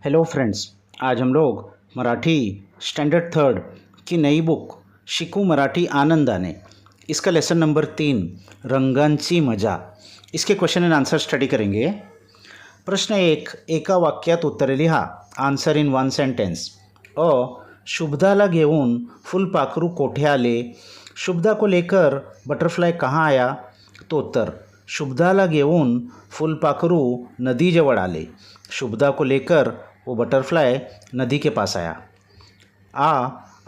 Hello friends, आज हम लोग मराठी स्टैंडर्ड थर्ड की नई बुक शिकू मराठी आनंदाने इसका लेसन नंबर 3 रंगांची मजा इसके क्वेश्चन एंड आंसर स्टडी करेंगे। प्रश्न 1, एका वाक्यात उत्तरे लिहा। Answer in 1 sentence. शुभदाला घेऊन फुलपाखरू कोठे आले? शुभदा को लेकर बटरफ्लाई कहाँ आया? तो उत्तर, शुभदाला घेऊन फुलपाखरू नदी जवळ आले। शुभदा को लेकर वो बटरफ्लाई नदी के पास आया।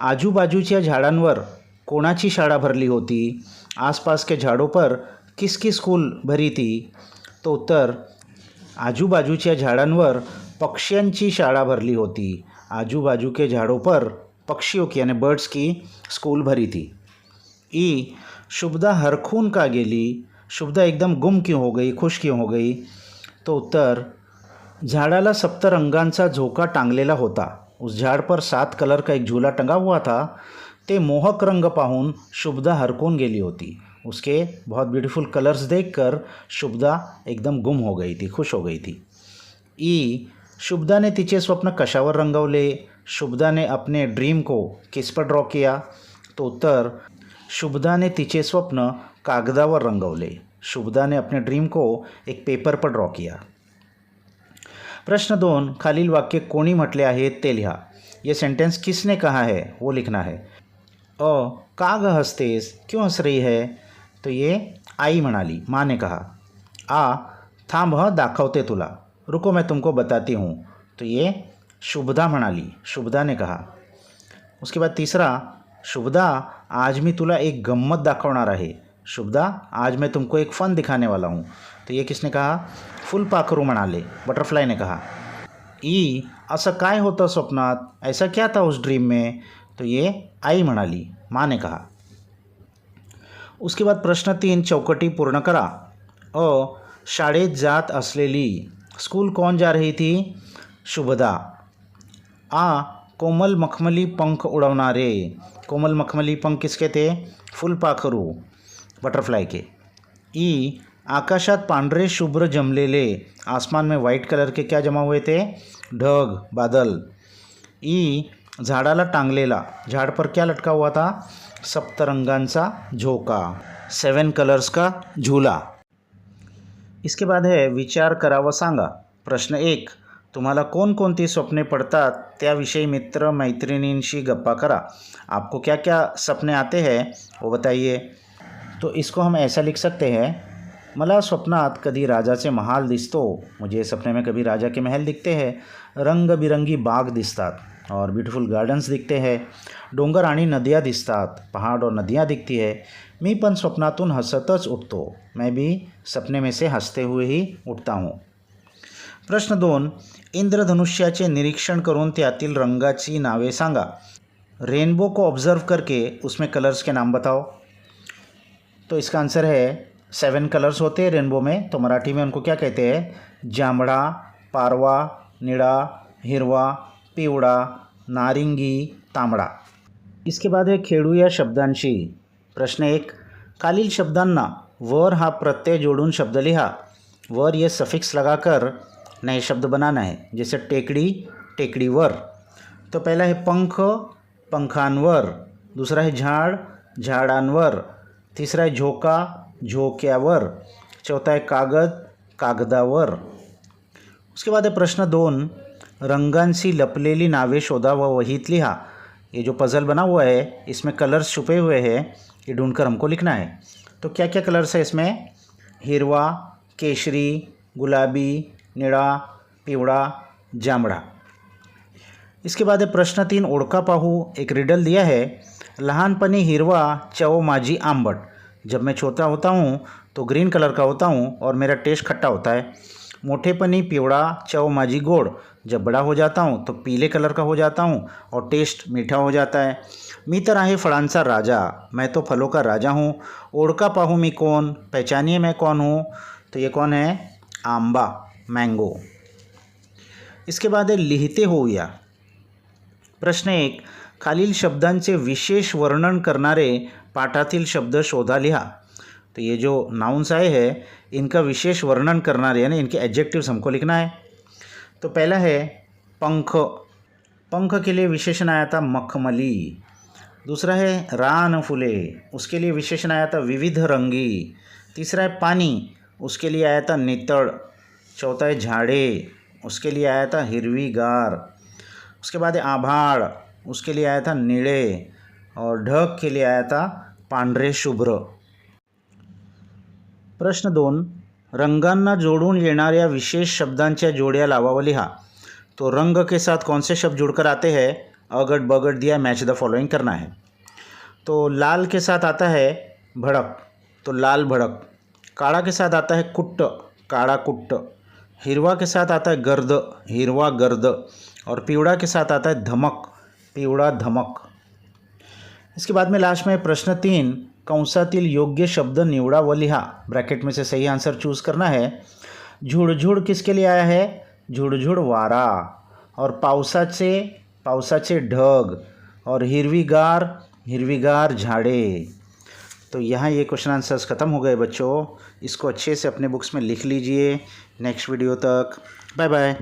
आजूबाजूच्या झाडांवर कोणाची शाळा भरली होती? आसपास के झाड़ों पर किसकी स्कूल भरी थी? तो उत्तर, आजूबाजूच्या झाडांवर पक्ष्यांची शाळा भरली होती। आजूबाजू के झाड़ों पर पक्षियों की यानी बर्ड्स की स्कूल भरी थी। शुभदा हरखून का गेली? शुभदा एकदम गुम क्यों हो गई, खुश क्यों हो गई? तो उत्तर, झाडाला 7 रंगांचा झोका टांगलेला होता। उस झाड़ पर 7 कलर का एक झूला टंगा हुआ था। ते मोहक रंग पाहून शुभदा हरकून गेली होती। उसके बहुत ब्यूटीफुल कलर्स देखकर शुभदा एकदम गुम हो गई थी, खुश हो गई थी। शुभदा ने तिचे स्वप्न कशावर रंगवले? शुभदा ने अपने ड्रीम को किस पर ड्रॉ किया? तो उत्तर, शुभदा ने तिचे स्वप्न कागदावर रंगवले। शुभदा ने अपने ड्रीम को एक पेपर पर ड्रॉ किया। प्रश्न 2, खालील वाक्य कोणी म्हटले आहेत ते लिहा। ये सेंटेंस किसने कहा है वो लिखना है। का ग हसतेस, क्यों हंस रही है? तो ये आई म्हणाली, माँ ने कहा। थांब दाखवते तुला, रुको मैं तुमको बताती हूँ। तो ये शुभदा म्हणाली, शुभदा ने कहा। उसके बाद तीसरा, शुभदा आज मी तुला एक गम्मत दाखवणार आहे। शुभदा आज मैं तुमको एक फन दिखाने वाला हूँ। तो ये किसने कहा? फुलपाखरू म्हणाले, बटरफ्लाई ने कहा। असं काय होतं स्वप्नात? ऐसा क्या था उस ड्रीम में? तो ये आई म्हणाली, माँ ने कहा। उसके बाद प्रश्न 3, चौकटी पूर्ण करा। शाळेत जात असलेली, स्कूल कौन जा रही थी? शुभदा। कोमल मखमली पंख उड़वणारे, कोमल मखमली पंख किसके थे? फुलपाखरू, बटरफ्लाई के। आकाशात पांढरे शुभ्र जमलेले, आसमान में वाइट कलर के क्या जमा हुए थे? ढग, बादल। झाडाला टांगलेला, झाड़ पर क्या लटका हुआ था? 7 रंगांचा झोका, 7 कलर्स का झूला। इसके बाद है विचार करा व सांगा। प्रश्न 1, तुम्हाला कोणकोणती स्वप्ने पडतात त्याविषयी मित्र मैत्रिणींशी गप्पा करा। आपको क्या क्या सपने आते हैं वो बताइए। तो इसको हम ऐसा लिख सकते हैं, मला स्वप्नात कधी राजाचे महाल दिसतो। मुझे सपने में कभी राजा के महल दिखते हैं, रंगबिरंगी बाग दिसतात और ब्यूटीफुल गार्डन्स दिखते हैं, डोंगर आणि नद्या दिसतात, पहाड़ और नदियाँ दिखती है। मी पण स्वप्नातून हसतच उठतो, मैं भी सपने में से हंसते हुए ही उठता हूँ। प्रश्न 2, इंद्रधनुष्याचे निरीक्षण करून त्यातील रंगाची नावे सांगा। रेनबो को ऑब्जर्व करके उसमें कलर्स के नाम बताओ। तो इसका आंसर है 7 कलर्स होते हैं रेनबो में, तो मराठी में उनको क्या कहते हैं? जांभळा, पारवा, निळा, हिरवा, पिवळा, नारिंगी, तांबडा। इसके बाद है खेळू या शब्दांशी। प्रश्न 1, खालील शब्दांना वर हा प्रत्यय जोड़ून शब्द लिहा। वर ये सफिक्स लगाकर नए शब्द बनाना है, जैसे टेकड़ी, टेकडीवर। तो पहला है पंख, पंखांवर। दूसरा है झाड़, झाडांवर। तीसरा है झोका, झोक्यावर। चौथा है कागद, कागदावर। उसके बाद है प्रश्न 2, रंगांची लपलेली नावे शोधा व वहीत लिहा। ये जो पज़ल बना हुआ है इसमें कलर्स छुपे हुए हैं, ये ढूंढकर हमको लिखना है। तो क्या क्या कलर्स है इसमें? हिरवा, केशरी, गुलाबी, निळा, पिवळा, जांभळा। इसके बाद है प्रश्न 3, ओळखा पाहू। एक रिडल दिया है, लहानपणी हिरवा चव माझी आंबट। जब मैं छोटा होता हूँ तो ग्रीन कलर का होता हूँ और मेरा टेस्ट खट्टा होता है। मोठेपणी पिवळा चव माझी गोड। जब बड़ा हो जाता हूँ तो पीले कलर का हो जाता हूँ और टेस्ट मीठा हो जाता है। मी तर आहे फळांचा राजा, मैं तो फलों का राजा हूँ। ओळखा पाहू मी कौन, पहचानिए मैं कौन हूँ। तो ये कौन है? आंबा, मैंगो। इसके बाद है लिहिते होऊया। प्रश्न 1, खालील शब्दांचे विशेष वर्णन करणारे पाठातील शब्द शोधा लिहा। तो ये जो नाउन्स आए हैं इनका विशेष वर्णन करना यानी इनके एडजेक्टिव्स हमको लिखना है। तो पहला है पंख, पंख के लिए विशेषण आया था मखमली। दूसरा है रान फुले, उसके लिए विशेषण आया था विविध रंगी। तीसरा है पानी, उसके लिए आया था नितळ। चौथा है झाड़े, उसके लिए आया था हिरवीगार। उसके बाद है आभाळ, उसके लिए आया था निळे। और ढग के लिए आया था पांढरे शुभ्र। प्रश्न 2, रंगांना जोडून येणाऱ्या विशेष शब्दांच्या जोड्या लावा व लिहा। तो रंग के साथ कौन से शब्द जुड़कर आते हैं? अगट बगट दिया, मैच द फॉलोइंग करना है। तो लाल के साथ आता है भड़क, तो लाल भड़क। काला के साथ आता है कुट्ट, काड़ा कुट्ट। हिरवा के साथ आता है गर्द, हिरवा गर्द। और पिवड़ा के साथ आता है धमक, पिवड़ा धमक। इसके बाद में लास्ट में प्रश्न 3, कंसातील योग्य शब्द निवडा व लिहा। ब्रैकेट में से सही आंसर चूज करना है। झुडझुड किसके लिए आया है? झुडझुड वारा। और पावसाचे ढग। और हिरवीगार, हिरवीगार झाड़े। तो यहाँ ये क्वेश्चन आंसर्स ख़त्म हो गए बच्चों। इसको अच्छे से अपने बुक्स में लिख लीजिए। नेक्स्ट वीडियो तक बाय बाय।